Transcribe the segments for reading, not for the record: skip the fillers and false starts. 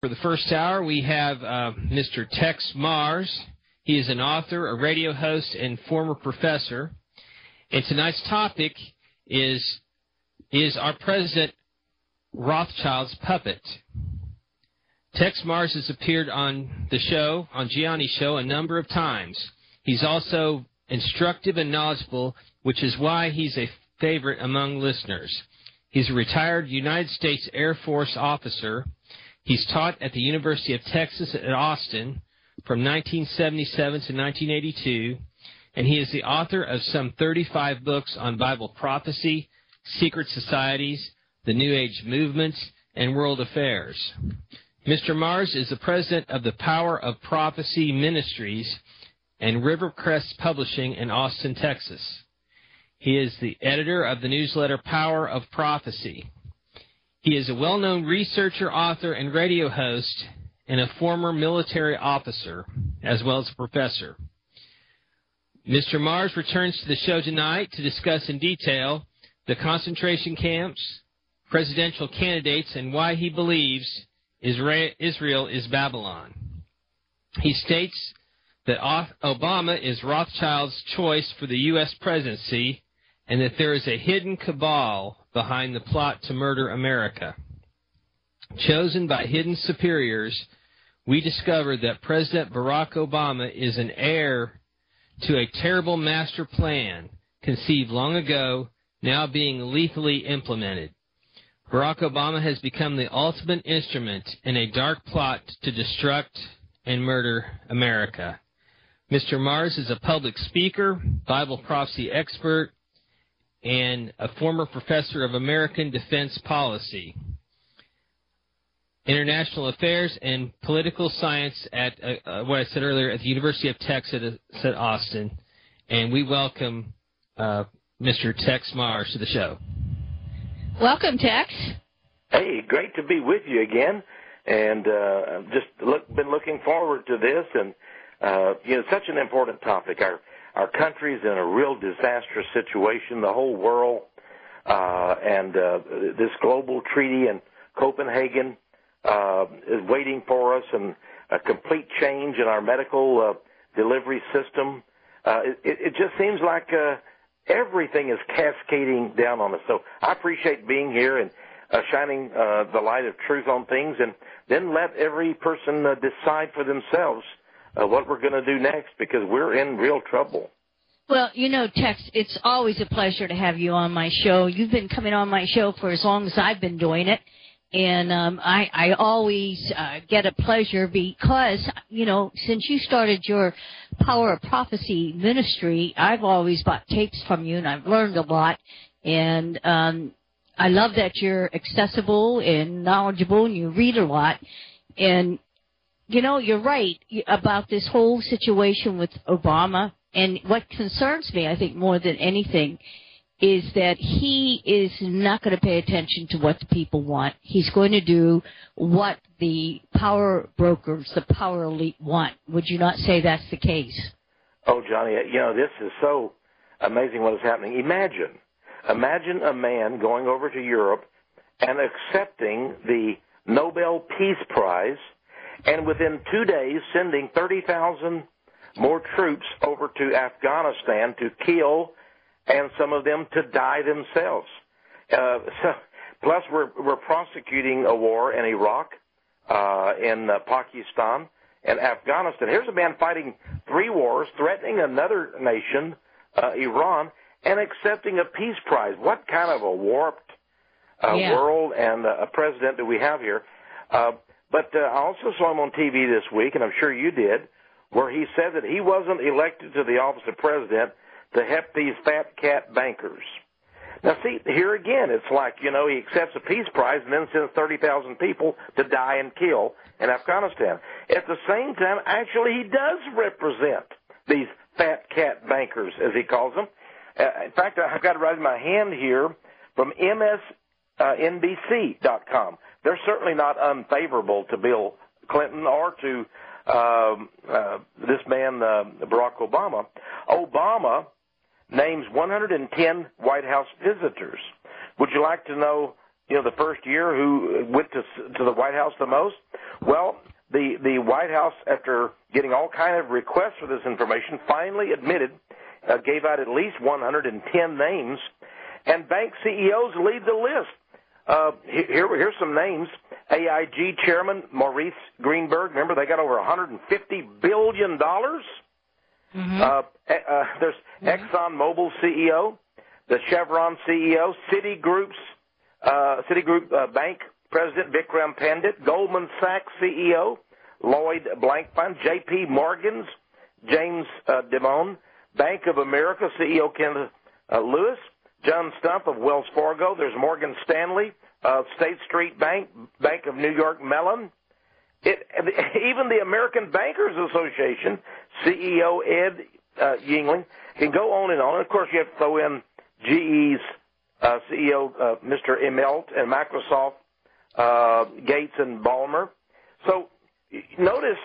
For the first hour, we have Mr. Texe Marrs. He is an author, a radio host, and former professor. And tonight's topic is our President Rothschild's puppet? Texe Marrs has appeared on the show, on Gianni's show, a number of times. He's also instructive and knowledgeable, which is why he's a favorite among listeners. He's a retired United States Air Force officer. He's taught at the University of Texas at Austin from 1977 to 1982, and he is the author of some 35 books on Bible prophecy, secret societies, the New Age movements, and world affairs. Mr. Marrs is the president of the Power of Prophecy Ministries and Rivercrest Publishing in Austin, Texas. He is the editor of the newsletter Power of Prophecy. He is a well-known researcher, author, and radio host, and a former military officer, as well as a professor. Mr. Marrs returns to the show tonight to discuss in detail the concentration camps, presidential candidates, and why he believes Israel is Babylon. He states that Obama is Rothschild's choice for the U.S. presidency and that there is a hidden cabal behind the plot to murder America. Chosen by hidden superiors, we discover that President Barack Obama is an heir to a terrible master plan conceived long ago, now being lethally implemented. Barack Obama has become the ultimate instrument in a dark plot to destruct and murder America. Mr. Marrs is a public speaker, Bible prophecy expert, and a former professor of American defense policy, international affairs, and political science at what I said earlier at the University of Texas at Austin. And we welcome Mr. Texe Marrs to the show. Welcome, Texe. Hey, great to be with you again, and I've just been looking forward to this, and such an important topic. Our country's in a real disastrous situation, the whole world, and this global treaty in Copenhagen is waiting for us, and a complete change in our medical delivery system. It just seems like everything is cascading down on us. So I appreciate being here and shining the light of truth on things, and then let every person decide for themselves what we're going to do next, because we're in real trouble. Well, Texe, it's always a pleasure to have you on my show. You've been coming on my show for as long as I've been doing it, and I always get a pleasure because, since you started your Power of Prophecy ministry, I've always bought tapes from you, and I've learned a lot, and I love that you're accessible and knowledgeable, and you read a lot, and you're right about this whole situation with Obama. And what concerns me, I think, more than anything, is that he is not going to pay attention to what the people want. He's going to do what the power brokers, the power elite want. Would you not say that's the case? Oh, Johnny, this is so amazing what is happening. Imagine a man going over to Europe and accepting the Nobel Peace Prize, and within 2 days sending 30,000 more troops over to Afghanistan to kill, and some of them to die themselves. Plus, we're prosecuting a war in Iraq, in Pakistan, and Afghanistan. Here's a man fighting 3 wars, threatening another nation, Iran, and accepting a peace prize. What kind of a warped world and a president do we have here? But I also saw him on TV this week, and I'm sure you did, where he said that he wasn't elected to the office of president to help these fat cat bankers. Now, see, here again, it's like, he accepts a peace prize and then sends 30,000 people to die and kill in Afghanistan. At the same time, actually, he does represent these fat cat bankers, as he calls them. In fact, I've got it right in my hand here from MSNBC.com. They're certainly not unfavorable to Bill Clinton or to this man, Barack Obama. Obama names 110 White House visitors. Would you like to know the first year who went to the White House the most? Well, the White House, after getting all kind of requests for this information, finally admitted, gave out at least 110 names, and bank CEOs lead the list. Here's some names. AIG Chairman Maurice Greenberg, remember they got over $150 billion. There's ExxonMobil CEO, the Chevron CEO, Citigroup Bank President Vikram Pandit, Goldman Sachs CEO Lloyd Blankfein, J.P. Morgan's James Dimon, Bank of America CEO Kenneth Lewis, John Stump of Wells Fargo. There's Morgan Stanley, State Street Bank, Bank of New York Mellon. Even the American Bankers Association CEO Ed Yingling can go on and on. Of course, you have to throw in GE's CEO Mr. Immelt and Microsoft Gates and Ballmer. So notice,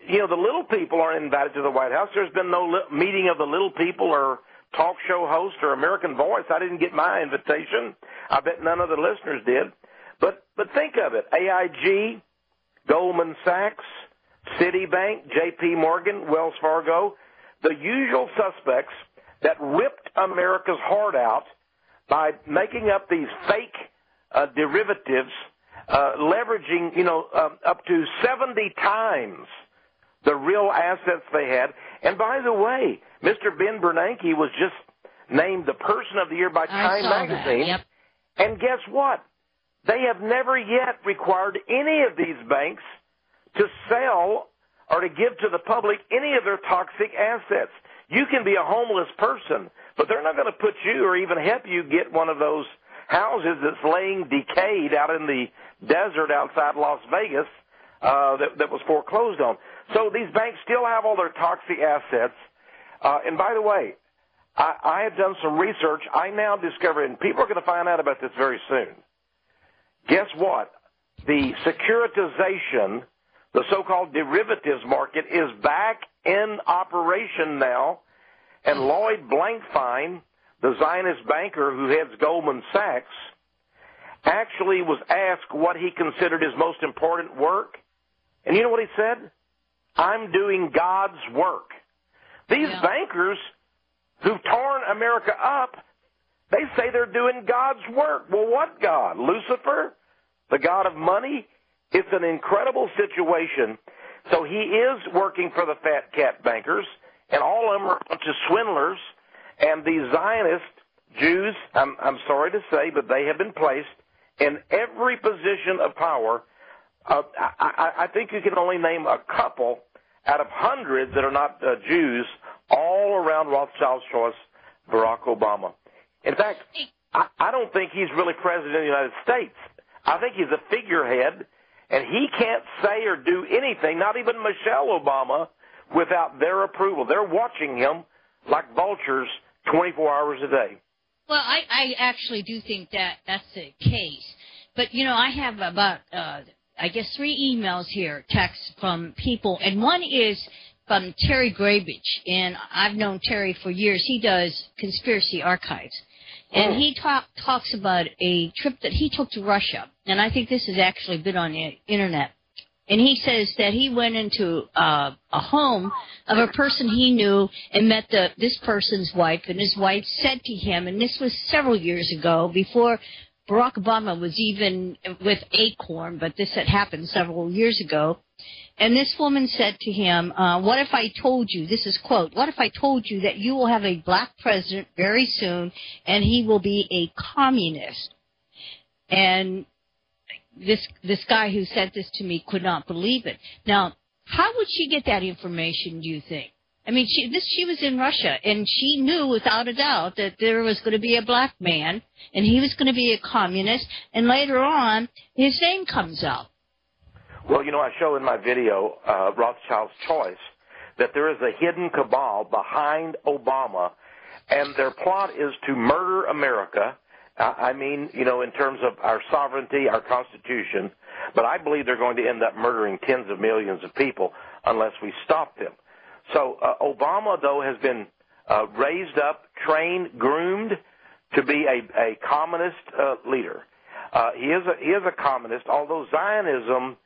the little people aren't invited to the White House. There's been no meeting of the little people or talk show host or American Voice. I didn't get my invitation. I bet none of the listeners did. But think of it. AIG, Goldman Sachs, Citibank, J.P. Morgan, Wells Fargo, the usual suspects that ripped America's heart out by making up these fake derivatives, leveraging, up to 70 times the real assets they had. And by the way, Mr. Ben Bernanke was just named the Person of the Year by Time magazine. Yep. And guess what? They have never yet required any of these banks to sell or to give to the public any of their toxic assets. You can be a homeless person, but they're not going to put you or even help you get one of those houses that's laying decayed out in the desert outside Las Vegas that was foreclosed on. So these banks still have all their toxic assets. And by the way, I have done some research. I now discover, and people are going to find out about this very soon. Guess what? The securitization, the so-called derivatives market, is back in operation now. And Lloyd Blankfein, the Zionist banker who heads Goldman Sachs, actually was asked what he considered his most important work. And you know what he said? I'm doing God's work. These bankers who've torn America up, they say they're doing God's work. Well, what God? Lucifer? The God of money? It's an incredible situation. So he is working for the fat cat bankers, and all of them are a bunch of swindlers. And these Zionist Jews, I'm sorry to say, but they have been placed in every position of power. I think you can only name a couple out of hundreds that are not Jews all around Rothschild's choice, Barack Obama. In fact, I don't think he's really president of the United States. I think he's a figurehead, and he can't say or do anything, not even Michelle Obama, without their approval. They're watching him like vultures 24 hours a day. Well, I actually do think that that's the case. But, I have about, 3 emails here, texts from people, and one is from Terry Grabich, and I've known Terry for years. He does Conspiracy Archives. And he talks about a trip that he took to Russia, and I think this has actually been on the Internet. And he says that he went into a home of a person he knew and met this person's wife, and his wife said to him, and this was several years ago, before Barack Obama was even with Acorn, but this had happened several years ago. And this woman said to him, what if I told you, this is quote, what if I told you that you will have a black president very soon and he will be a communist? And this guy who said this to me could not believe it. Now, how would she get that information, do you think? I mean, she was in Russia, and she knew without a doubt that there was going to be a black man, and he was going to be a communist, and later on, his name comes out. Well, I show in my video, Rothschild's Choice, that there is a hidden cabal behind Obama, and their plot is to murder America. I mean, in terms of our sovereignty, our Constitution, but I believe they're going to end up murdering tens of millions of people unless we stop them. So Obama, though, has been raised up, trained, groomed to be a communist leader. He is a communist, although Zionism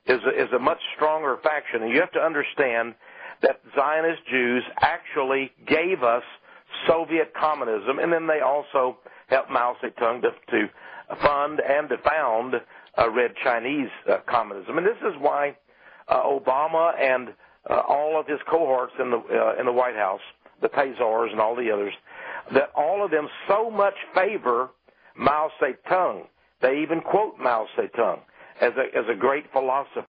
is a much stronger faction. And you have to understand that Zionist Jews actually gave us Soviet communism, and then they also helped Mao Zedong to fund and to found Red Chinese communism. And this is why Obama and all of his cohorts in the White House, the Pazars and all the others, that all of them so much favor Mao Zedong. They even quote Mao Zedong as a great philosopher.